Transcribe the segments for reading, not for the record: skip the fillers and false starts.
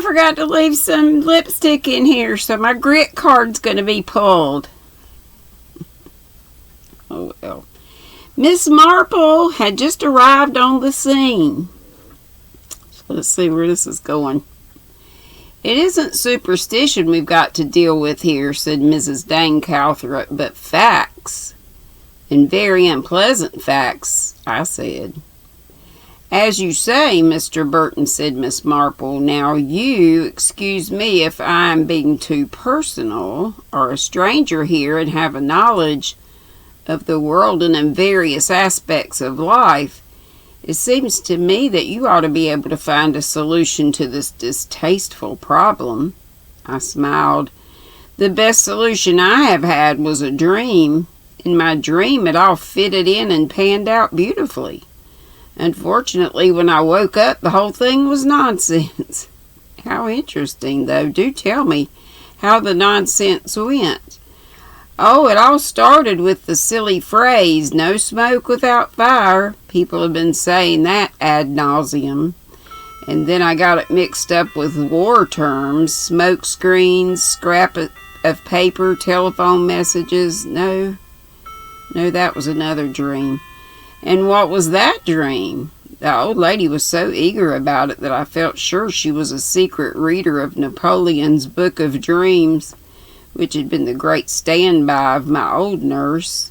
I forgot to leave some lipstick in here, so my grit card's going to be pulled. Oh well. Miss Marple had just arrived on the scene. So let's see where this is going. It isn't superstition we've got to deal with here, said Mrs. Dane Calthrop, but facts. And very unpleasant facts, I said. As you say, Mr. Burton, said Miss Marple. Now you excuse me if I'm being too personal, or a stranger here and have a knowledge of the world and in various aspects of life. It seems to me that you ought to be able to find a solution to this distasteful problem. I smiled. The best solution I have had was a dream. In my dream, it all fitted in and panned out beautifully. Unfortunately, when I woke up, the whole thing was nonsense. How interesting, though. Do tell me how the nonsense went. Oh, it all started with the silly phrase, no smoke without fire. People have been saying that ad nauseum. And then I got it mixed up with war terms, smoke screens, scrap of paper, telephone messages. No, that was another dream. And what was that dream? The old lady was so eager about it that I felt sure she was a secret reader of Napoleon's Book of Dreams, which had been the great standby of my old nurse.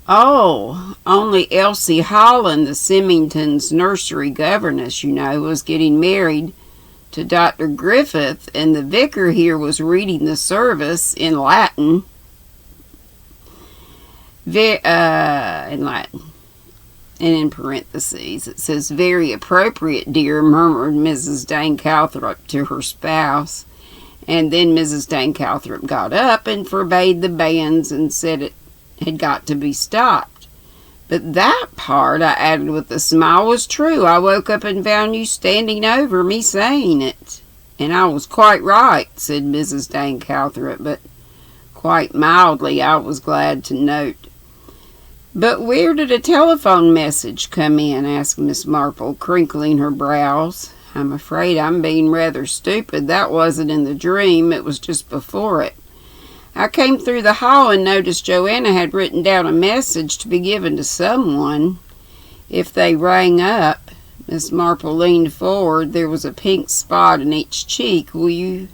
Oh, only Elsie Holland, the Symington's nursery governess, was getting married to Dr. Griffith, and the vicar here was reading the service in Latin. In Latin. And in parentheses, it says, very appropriate, dear, murmured Mrs. Dane Calthrop to her spouse. And then Mrs. Dane Calthrop got up and forbade the banns and said it had got to be stopped. But that part, I added with a smile, was true. I woke up and found you standing over me saying it. And I was quite right, said Mrs. Dane Calthrop, but quite mildly, I was glad to note. But where did a telephone message come in? Asked Miss Marple, crinkling her brows. I'm afraid I'm being rather stupid. That wasn't in the dream. It was just before it. I came through the hall and noticed Joanna had written down a message to be given to someone. If they rang up, Miss Marple leaned forward. There was a pink spot in each cheek. Will you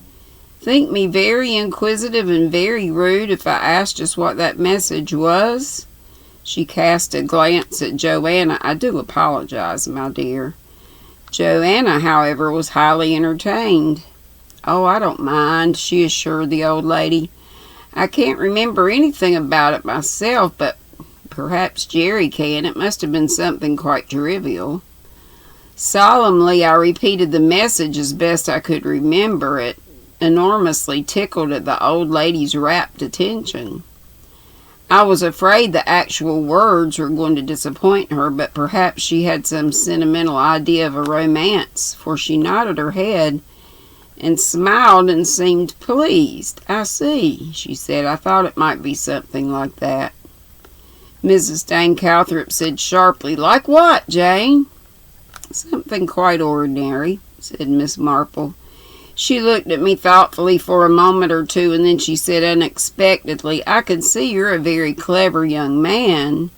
think me very inquisitive and very rude if I asked just what that message was? She cast a glance at Joanna. I do apologize, my dear. Joanna, however, was highly entertained. Oh, I don't mind, she assured the old lady. I can't remember anything about it myself, but perhaps Jerry can. It must have been something quite trivial. Solemnly, I repeated the message as best I could remember it, enormously tickled at the old lady's rapt attention. I was afraid the actual words were going to disappoint her, but perhaps she had some sentimental idea of a romance, for she nodded her head and smiled and seemed pleased. I see, she said. I thought it might be something like that. Mrs. Dane Calthrop said sharply, like what, Jane? Something quite ordinary, said Miss Marple. She looked at me thoughtfully for a moment or two, and then she said unexpectedly, I can see you're a very clever young man,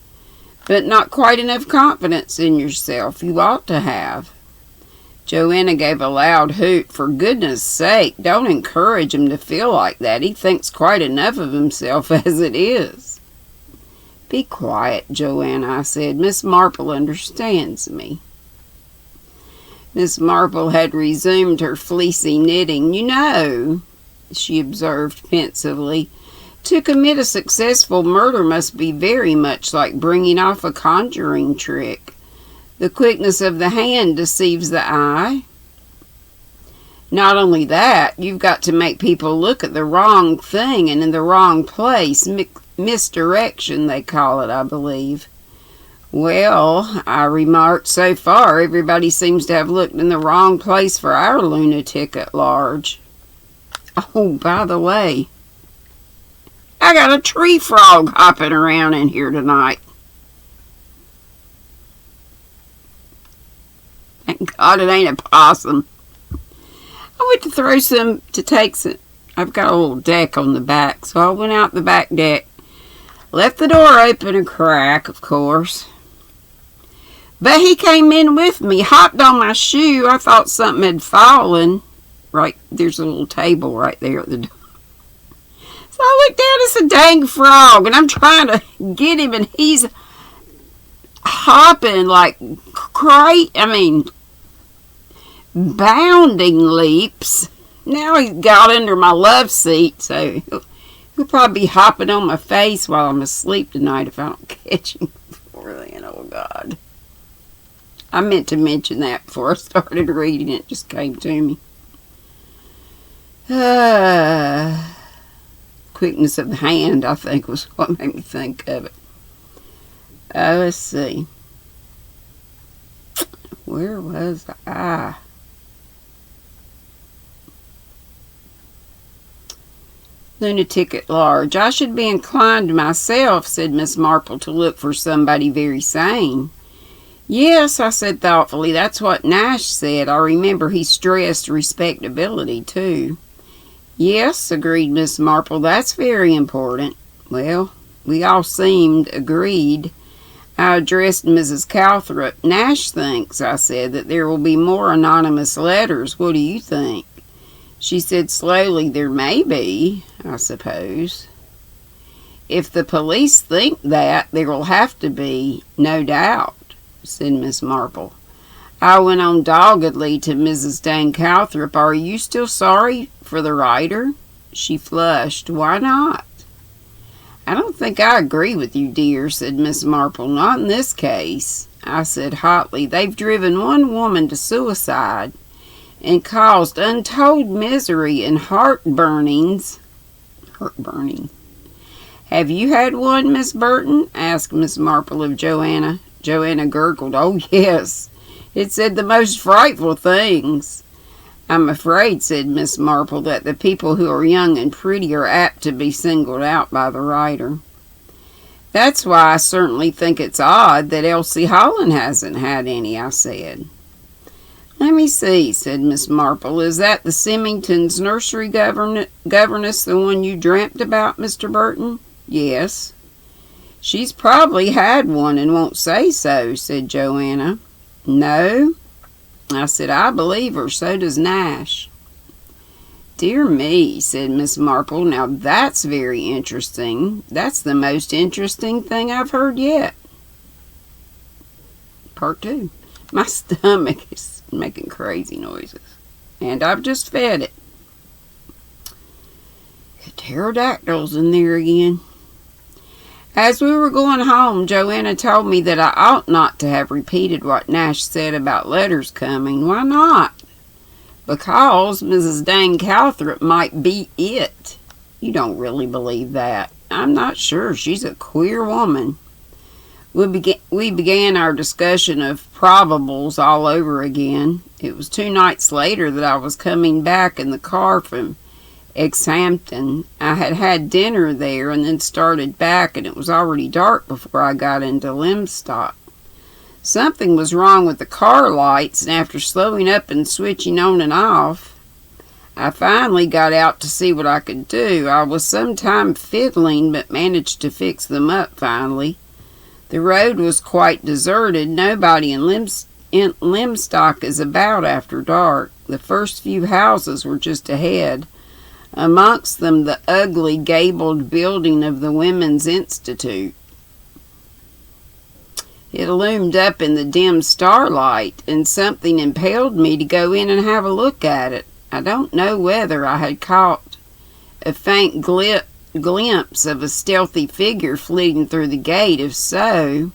but not quite enough confidence in yourself. You ought to have. Joanna gave a loud hoot. For goodness sake, don't encourage him to feel like that. He thinks quite enough of himself as it is. Be quiet, Joanna, I said. Miss Marple understands me. Miss Marple had resumed her fleecy knitting. You know, she observed pensively, to commit a successful murder must be very much like bringing off a conjuring trick. The quickness of the hand deceives the eye. Not only that, you've got to make people look at the wrong thing and in the wrong place. Misdirection, they call it, I believe. Well, I remarked, so far everybody seems to have looked in the wrong place for our lunatic at large. Oh, by the way, I got a tree frog hopping around in here tonight. Thank God it ain't a possum. I went to throw some to take some. I've got a little deck on the back, so I went out the back deck. Left the door open a crack, of course. But he came in with me, hopped on my shoe. I thought something had fallen. Right, there's a little table right there at the door. So I looked down, it's a dang frog, and I'm trying to get him, and he's hopping like bounding leaps. Now he's got under my love seat, so he'll probably be hopping on my face while I'm asleep tonight if I don't catch him before then. Oh, God. I meant to mention that before I started reading it. It just came to me. Quickness of the hand, I think, was what made me think of it. Let's see. Where was I? Lunatic at large. I should be inclined myself, said Miss Marple, to look for somebody very sane. Yes, I said thoughtfully, that's what Nash said. I remember he stressed respectability, too. Yes, agreed Miss Marple, that's very important. Well, we all seemed agreed. I addressed Mrs. Calthrop. Nash thinks, I said, that there will be more anonymous letters. What do you think? She said slowly, there may be, I suppose. If the police think that, there will have to be, no doubt, said Miss Marple. I went on doggedly to Mrs. Dane Calthrop. Are you still sorry for the writer? She flushed. Why not? I don't think I agree with you, dear, said Miss Marple. Not in this case. I said hotly, they've driven one woman to suicide and caused untold misery and heartburning. Have you had one, Miss Burton? Asked Miss Marple of Joanna. Joanna gurgled. Oh, yes. It said the most frightful things. I'm afraid, said Miss Marple, that the people who are young and pretty are apt to be singled out by the writer. That's why I certainly think it's odd that Elsie Holland hasn't had any, I said. Let me see, said Miss Marple. Is that the Symington's nursery governess, the one you dreamt about, Mr. Burton? Yes. She's probably had one and won't say so, said Joanna. No? I said, I believe her, so does Nash. Dear me, said Miss Marple, now that's very interesting. That's the most interesting thing I've heard yet. Part 2. My stomach is making crazy noises, and I've just fed it. Pterodactyls in there again. As we were going home, Joanna told me that I ought not to have repeated what Nash said about letters coming. Why not? Because Mrs. Dane Calthrop might be it. You don't really believe that. I'm not sure. She's a queer woman. We began our discussion of probables all over again. It was 2 nights later that I was coming back in the car from Exhampton. I had had dinner there and then started back, and it was already dark before I got into Limstock. Something was wrong with the car lights, and after slowing up and switching on and off, I finally got out to see what I could do. I was some time fiddling, but managed to fix them up finally. The road was quite deserted. Nobody in Limstock is about after dark. The first few houses were just ahead. Amongst them the ugly gabled building of the Women's Institute. It loomed up in the dim starlight, and something impelled me to go in and have a look at it. I don't know whether I had caught a faint glimpse of a stealthy figure flitting through the gate. If so,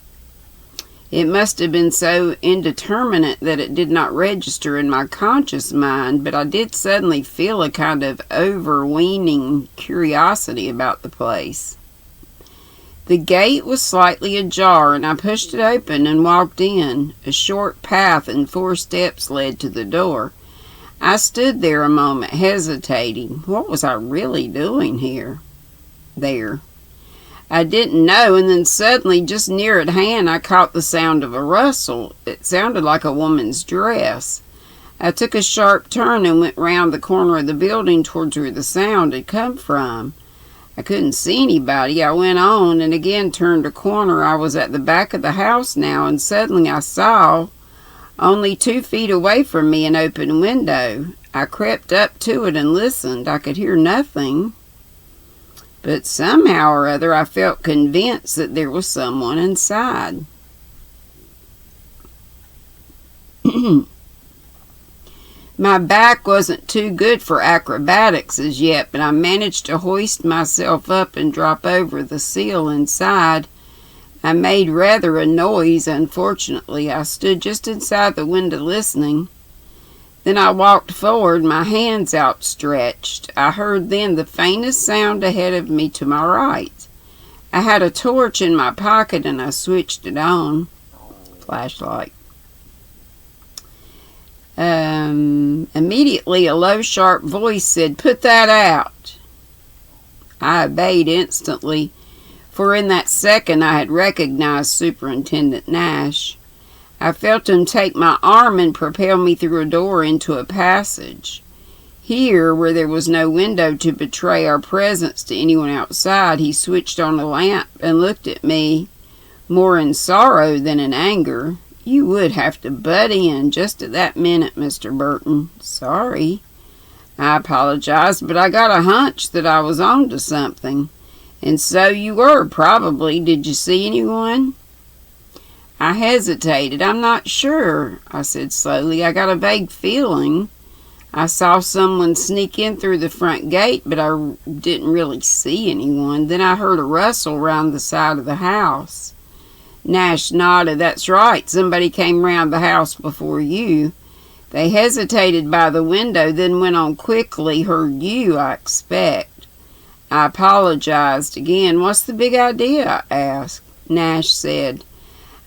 it must have been so indeterminate that it did not register in my conscious mind, but I did suddenly feel a kind of overweening curiosity about the place. The gate was slightly ajar, and I pushed it open and walked in. A short path and 4 steps led to the door. I stood there a moment, hesitating. What was I really doing here? There. I didn't know, and then suddenly, just near at hand, I caught the sound of a rustle. It sounded like a woman's dress. I took a sharp turn and went round the corner of the building towards where the sound had come from. I couldn't see anybody. I went on and again turned a corner. I was at the back of the house now, and suddenly I saw, only 2 feet away from me, an open window. I crept up to it and listened. I could hear nothing, but somehow or other I felt convinced that there was someone inside. My back wasn't too good for acrobatics as yet, but I managed to hoist myself up and drop over the sill inside. I made rather a noise, unfortunately. I stood just inside the window listening. Then I walked forward, my hands outstretched. I heard then the faintest sound ahead of me to my right. I had a torch in my pocket and I switched it on. Flashlight. Immediately a low, sharp voice said, "Put that out." I obeyed instantly, for in that second I had recognized Superintendent Nash. I felt him take my arm and propel me through a door into a passage. Here, where there was no window to betray our presence to anyone outside, he switched on a lamp and looked at me, more in sorrow than in anger. "You would have to butt in just at that minute, Mr. Burton." "Sorry." I apologized, but I got a hunch that I was on to something. "And so you were, probably. Did you see anyone?" I hesitated. "I'm not sure," I said slowly. "I got a vague feeling I saw someone sneak in through the front gate, but I didn't really see anyone. Then I heard a rustle round the side of the house." Nash nodded. "That's right. Somebody came round the house before you. They hesitated by the window, then went on quickly. Heard you, I expect." I apologized again. "What's the big idea?" I asked. Nash said,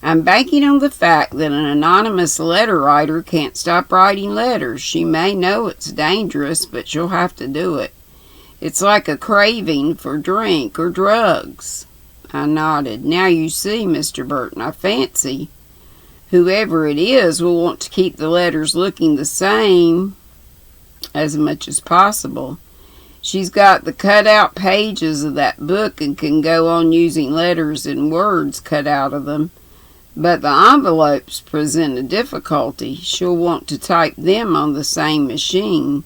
"I'm banking on the fact that an anonymous letter writer can't stop writing letters. She may know it's dangerous, but she'll have to do it. It's like a craving for drink or drugs." I nodded. "Now you see, Mr. Burton, I fancy whoever it is will want to keep the letters looking the same as much as possible. She's got the cut-out pages of that book and can go on using letters and words cut out of them. But the envelopes present a difficulty. She'll want to type them on the same machine.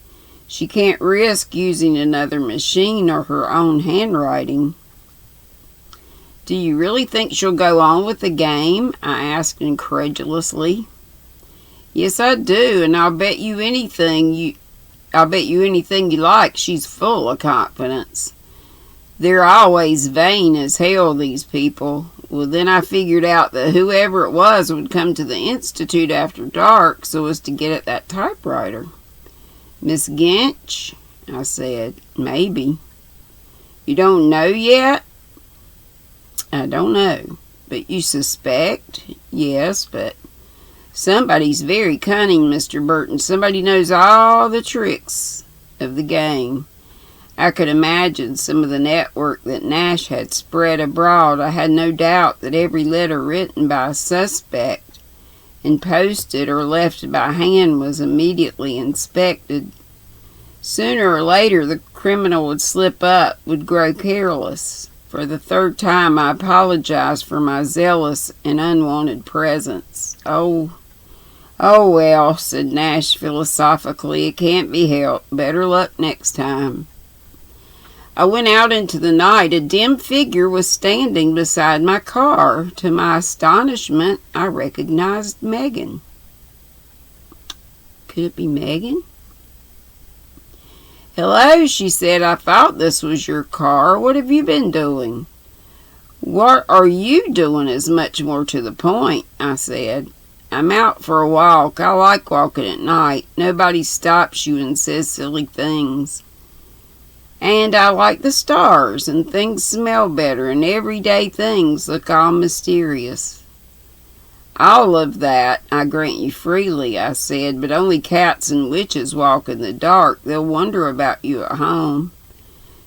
She can't risk using another machine or her own handwriting." "Do you really think she'll go on with the game?" I asked incredulously. "Yes, I do, and I'll bet you anything you like, she's full of confidence. They're always vain as hell, these people. Well, then I figured out that whoever it was would come to the Institute after dark so as to get at that typewriter." "Miss Ginch?" I said. "Maybe." "You don't know yet?" "I don't know." "But you suspect?" "Yes, but somebody's very cunning, Mr. Burton. Somebody knows all the tricks of the game." I could imagine some of the network that Nash had spread abroad. I had no doubt that every letter written by a suspect and posted or left by hand was immediately inspected. Sooner or later the criminal would slip up, would grow careless. For the third time I apologized for my zealous and unwanted presence. Oh well," said Nash philosophically. "It can't be helped. Better luck next time." I went out into the night. A dim figure was standing beside my car. To my astonishment, I recognized Megan. Could it be Megan? "Hello," she said. "I thought this was your car. What have you been doing?" "What are you doing is much more to the point," I said. "I'm out for a walk. I like walking at night. Nobody stops you and says silly things. And I like the stars, and things smell better, and everyday things look all mysterious." "All of that, I grant you freely," I said, "but only cats and witches walk in the dark. They'll wonder about you at home."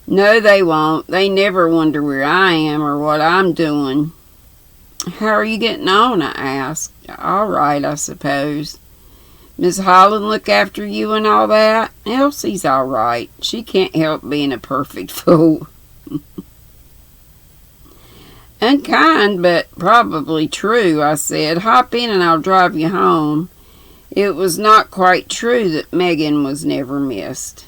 No, they won't. They never wonder where I am or what I'm doing. How are you getting on? I asked. All right, I suppose. Miss Holland look after you and all that? Elsie's all right. She can't help being a perfect fool. Unkind, but probably true, I said. Hop in and I'll drive you home. It was not quite true that Megan was never missed.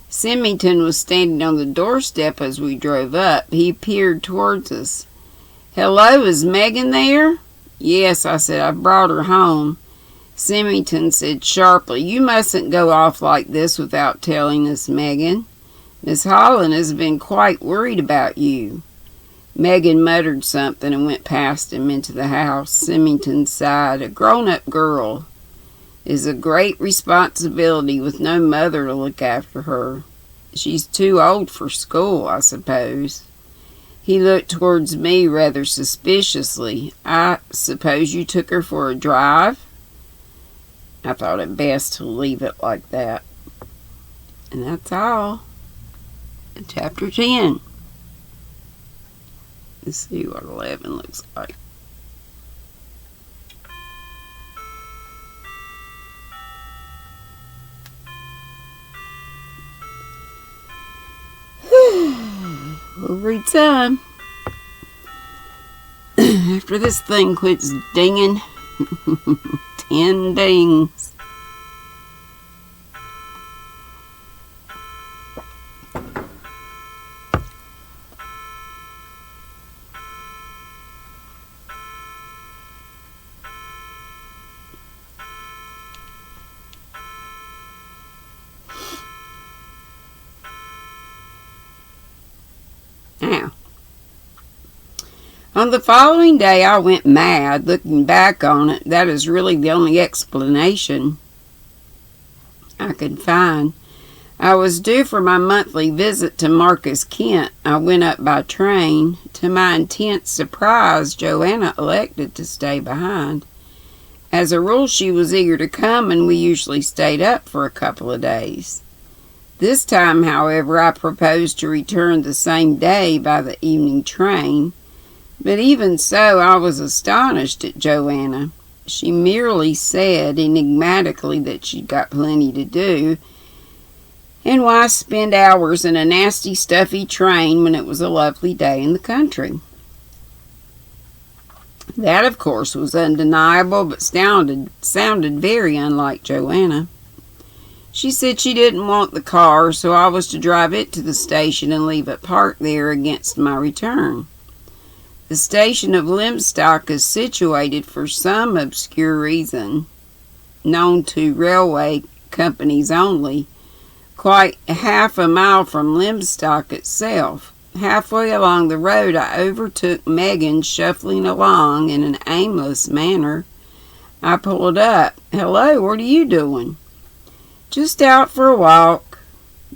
Symington was standing on the doorstep as we drove up. He peered towards us. Hello, is Megan there? Yes, I said. I brought her home. Symington said sharply, You mustn't go off like this without telling us, Megan. Miss Holland has been quite worried about you. Megan muttered something and went past him into the house. Symington sighed. A grown-up girl is a great responsibility with no mother to look after her. She's too old for school, I suppose. He looked towards me rather suspiciously. I suppose you took her for a drive? I thought it best to leave it like that. And that's all. Chapter 10. Let's see what 11 looks like. We'll read some. After this thing quits dinging. 10 dings. Now, on the following day I went mad. Looking back on it, that is really the only explanation I could find. I was due for my monthly visit to Marcus Kent. I went up by train. To my intense surprise, Joanna elected to stay behind. As a rule, she was eager to come, and we usually stayed up for a couple of days. This time, however, I proposed to return the same day by the evening train. But even so, I was astonished at Joanna. She merely said enigmatically that she'd got plenty to do, and why spend hours in a nasty, stuffy train when it was a lovely day in the country? That, of course, was undeniable, but sounded very unlike Joanna. She said she didn't want the car, so I was to drive it to the station and leave it parked there against my return. The station of Limstock is situated for some obscure reason, known to railway companies only, quite half a mile from Limstock itself. Halfway along the road, I overtook Megan shuffling along in an aimless manner. I pulled up. Hello, what are you doing? Just out for a walk,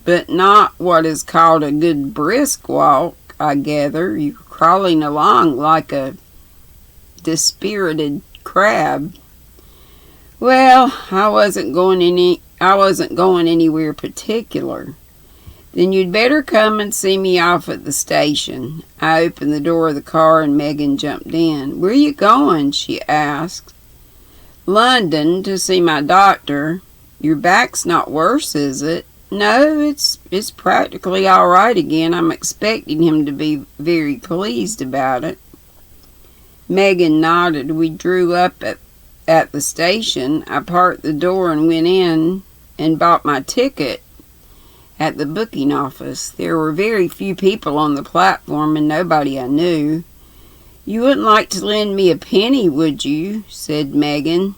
but not what is called a good brisk walk, I gather. You're crawling along like a dispirited crab. Well, I wasn't going anywhere particular. Then you'd better come and see me off at the station. I opened the door of the car and Megan jumped in. Where are you going? She asked. London, to see my doctor. Your back's not worse, is it? No, it's practically all right again. I'm expecting him to be very pleased about it. Megan nodded. We drew up at the station. I parked the door and went in and bought my ticket at the booking office. There were very few people on the platform and nobody I knew. You wouldn't like to lend me a penny, would you? Said Megan.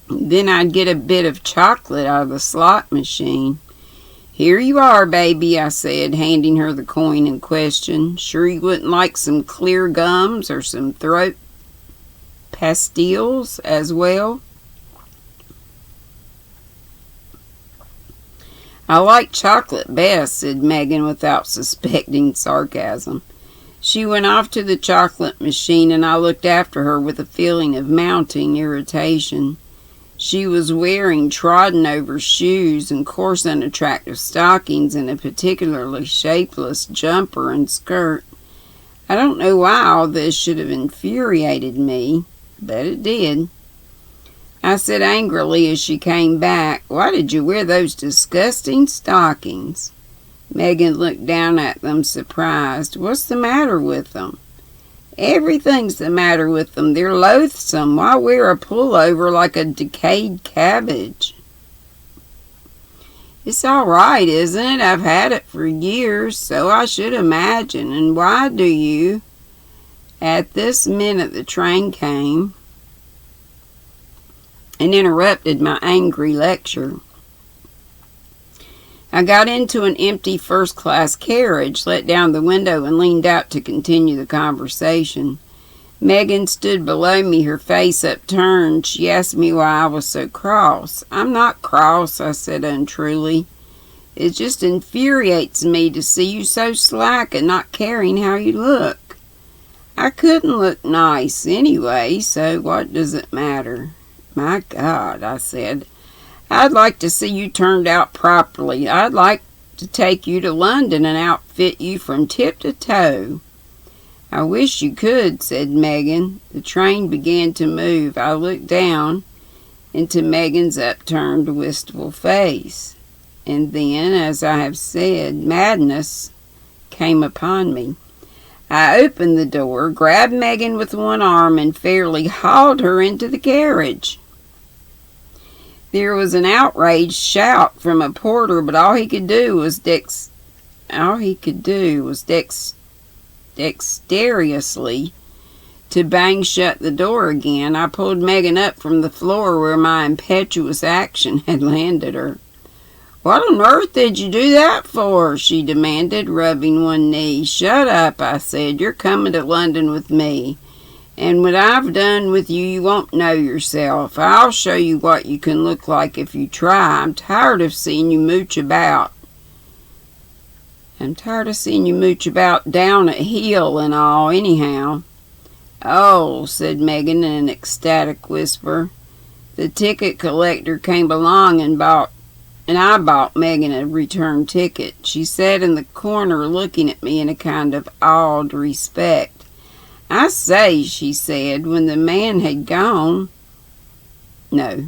Then I'd get a bit of chocolate out of the slot machine. Here you are, baby, I said, handing her the coin in question. Sure you wouldn't like some clear gums or some throat pastilles as well? I like chocolate best, said Megan without suspecting sarcasm. She went off to the chocolate machine and I looked after her with a feeling of mounting irritation. She was wearing trodden-over shoes and coarse, unattractive stockings and a particularly shapeless jumper and skirt. I don't know why all this should have infuriated me, but it did. I said angrily as she came back, "Why did you wear those disgusting stockings?" Megan looked down at them, surprised. "What's the matter with them?" "Everything's the matter with them. They're loathsome. Why wear a pullover like a decayed cabbage?" "It's all right, isn't it? I've had it for years, so I should imagine. And why do you?" At this minute the train came and interrupted my angry lecture. I got into an empty first-class carriage, let down the window, and leaned out to continue the conversation. Megan stood below me, her face upturned. She asked me why I was so cross. "I'm not cross," I said untruly. "It just infuriates me to see you so slack and not caring how you look." "I couldn't look nice anyway, so what does it matter?" "My God," I said. "I'd like to see you turned out properly. I'd like to take you to London and outfit you from tip to toe." "I wish you could," said Megan. The train began to move. I looked down into Megan's upturned, wistful face. And then, as I have said, madness came upon me. I opened the door, grabbed Megan with one arm, and fairly hauled her into the carriage. There was an outraged shout from a porter, but all he could do was dexterously to bang shut the door again. I pulled Megan up from the floor where my impetuous action had landed her. "What on earth did you do that for?" she demanded, rubbing one knee. "Shut up," I said. "You're coming to London with me. And when I've done with you, you won't know yourself. I'll show you what you can look like if you try. I'm tired of seeing you mooch about. Down at heel and all, anyhow." "Oh," said Megan in an ecstatic whisper. The ticket collector came along and I bought Megan a return ticket. She sat in the corner looking at me in a kind of awed respect. "I say," she said, when the man had gone. "I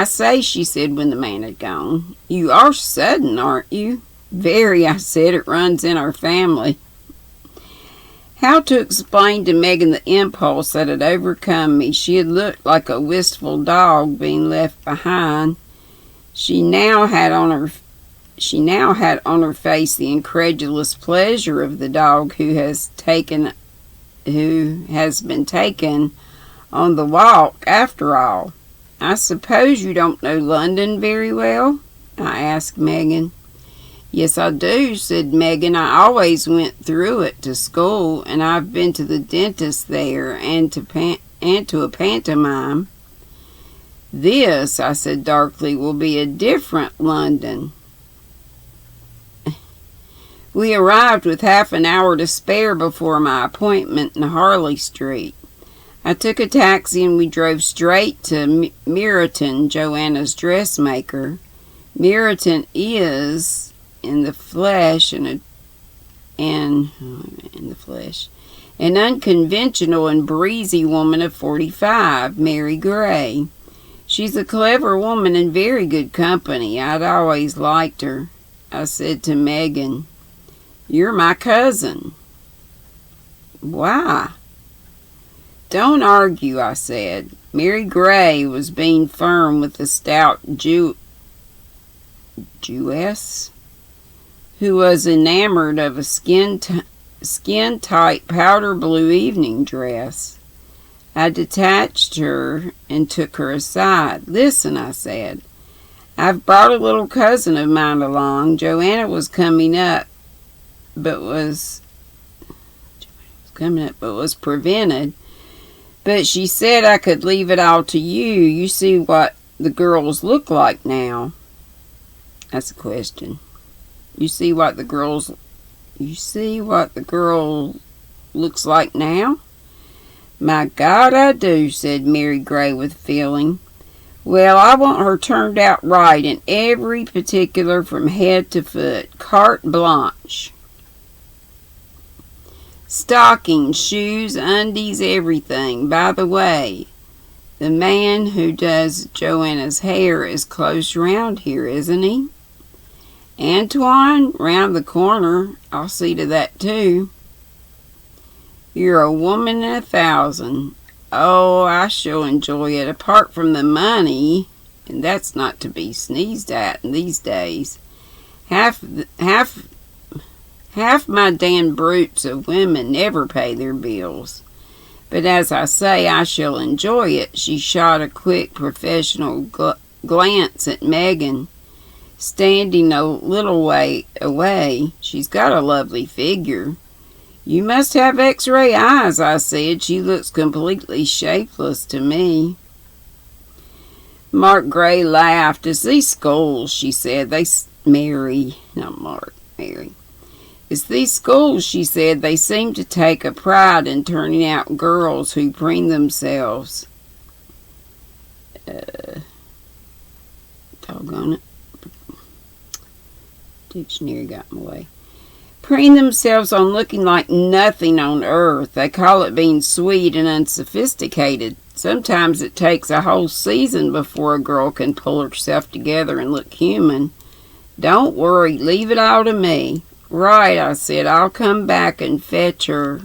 say," she said when the man had gone. "You are sudden, aren't you?" "Very," I said. "It runs in our family." How to explain to Megan the impulse that had overcome me? She had looked like a wistful dog being left behind. She now had on her face the incredulous pleasure of the dog who has been taken on the walk after all. "I suppose you don't know London very well?" I asked Megan. "Yes, I do," said Megan. "I always went through it to school, and I've been to the dentist there and to a pantomime." "This," I said darkly, "will be a different London." We arrived with half an hour to spare before my appointment in Harley Street. I took a taxi and we drove straight to Meriton, Joanna's dressmaker. Meriton is, in the flesh, an unconventional and breezy woman of 45, Mary Gray. She's a clever woman and very good company. I'd always liked her. I said to Megan, "You're my cousin." "Why?" "Don't argue," I said. Mary Gray was being firm with the stout Jewess, who was enamored of a skin-tight powder blue evening dress. I detached her and took her aside. "Listen," I said. "I've brought a little cousin of mine along. Joanna was coming up, but was prevented. But she said I could leave it all to you. You see what the girls look like now." That's a question. You see what the girl looks like now? "My God, I do," said Mary Gray with feeling. Well, I want her turned out right in every particular from head to foot. Carte blanche. Stockings, shoes, undies, everything. By the way, the man who does Joanna's hair is close round here, isn't he? Antoine, round the corner. I'll see to that too. You're a woman in 1,000. Oh, I shall enjoy it. Apart from the money, and that's not to be sneezed at in these days. Half my damn brutes of women never pay their bills. But as I say, I shall enjoy it. She shot a quick professional glance at Megan, standing a little way away. She's got a lovely figure. You must have X-ray eyes, I said. She looks completely shapeless to me. Mark Gray laughed. It's these schools, she said. Mary. It's these schools, she said. They seem to take a pride in turning out girls who preen themselves. Doggone it. Dictionary got in my way. Preen themselves on looking like nothing on earth. They call it being sweet and unsophisticated. Sometimes it takes a whole season before a girl can pull herself together and look human. Don't worry, leave it all to me. Right, I said, I'll come back and fetch her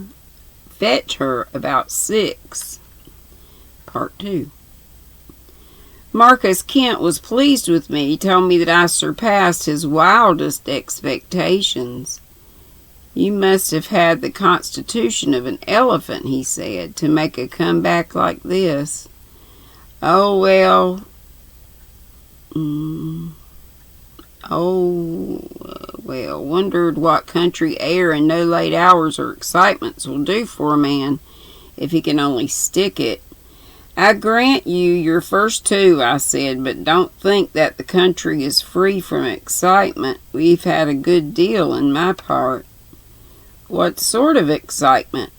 about 6. Part 2. Marcus Kent was pleased with me. He told me that I surpassed his wildest expectations. You must have had the constitution of an elephant, he said, to make a comeback like this. Oh, well. Wondered what country air and no late hours or excitements will do for a man, if he can only stick it. I grant you your first 2, I said, but don't think that the country is free from excitement. We've had a good deal in my part. What sort of excitement?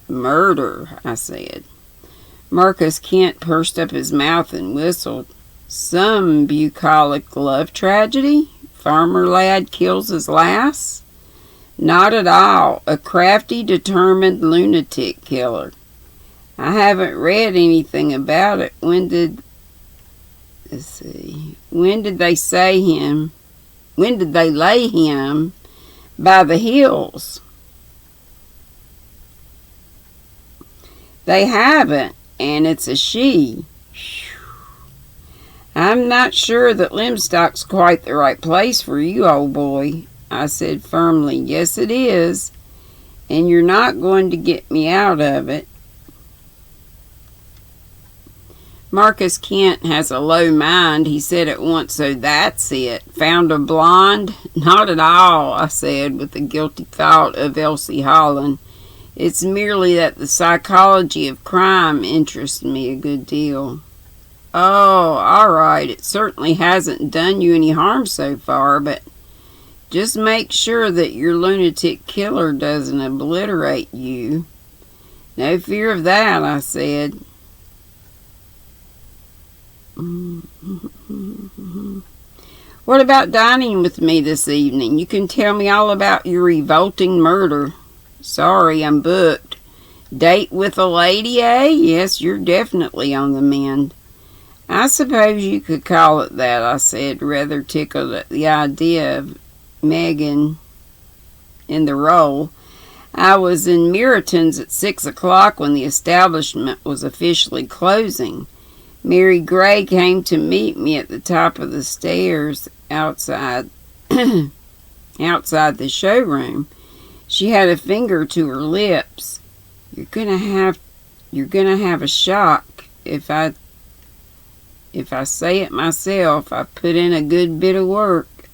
Murder, I said. Marcus Kent pursed up his mouth and whistled. Some bucolic love tragedy? Farmer lad kills his lass? Not at all. A crafty, determined lunatic killer. I haven't read anything about it. When did they lay him by the hills? They haven't, and it's a she. I'm not sure that Limstock's quite the right place for you, old boy, I said firmly. Yes, it is, and you're not going to get me out of it. Marcus Kent has a low mind, he said at once, so that's it. Found a blonde? Not at all, I said, with the guilty thought of Elsie Holland. It's merely that the psychology of crime interests me a good deal. Oh, all right, it certainly hasn't done you any harm so far, but just make sure that your lunatic killer doesn't obliterate you. No fear of that, I said. What about dining with me this evening? You can tell me all about your revolting murder. Sorry, I'm booked. Date with a lady, eh? Yes, you're definitely on the mend. I suppose you could call it that, I said, rather tickled at the idea of Megan in the role. I was in Meriton's at 6 o'clock when the establishment was officially closing. Mary Gray came to meet me at the top of the stairs outside the showroom. She had a finger to her lips. You're gonna have a shock if I say it myself. I put in a good bit of work.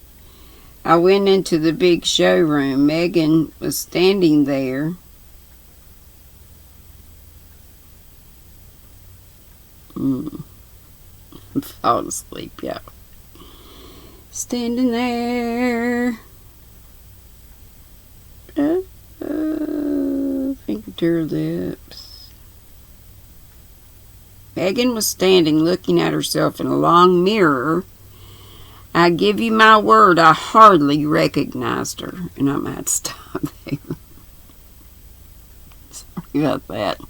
I went into the big showroom. Megan was standing there. I'm falling asleep, yeah. Standing there. Finger to her lips. Megan was standing looking at herself in a long mirror. I give you my word, I hardly recognized her. And I'm going to have to stop there. Sorry about that.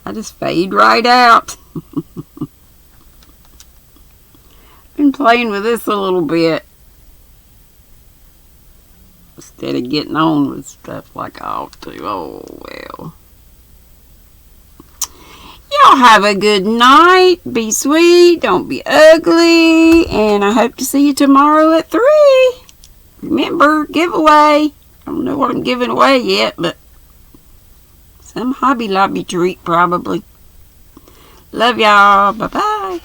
I just fade right out. Been playing with this a little bit instead of getting on with stuff like I ought to. Oh, well. Y'all have a good night. Be sweet. Don't be ugly. And I hope to see you tomorrow at 3. Remember, giveaway. I don't know what I'm giving away yet, but some Hobby Lobby treat probably. Love y'all. Bye-bye.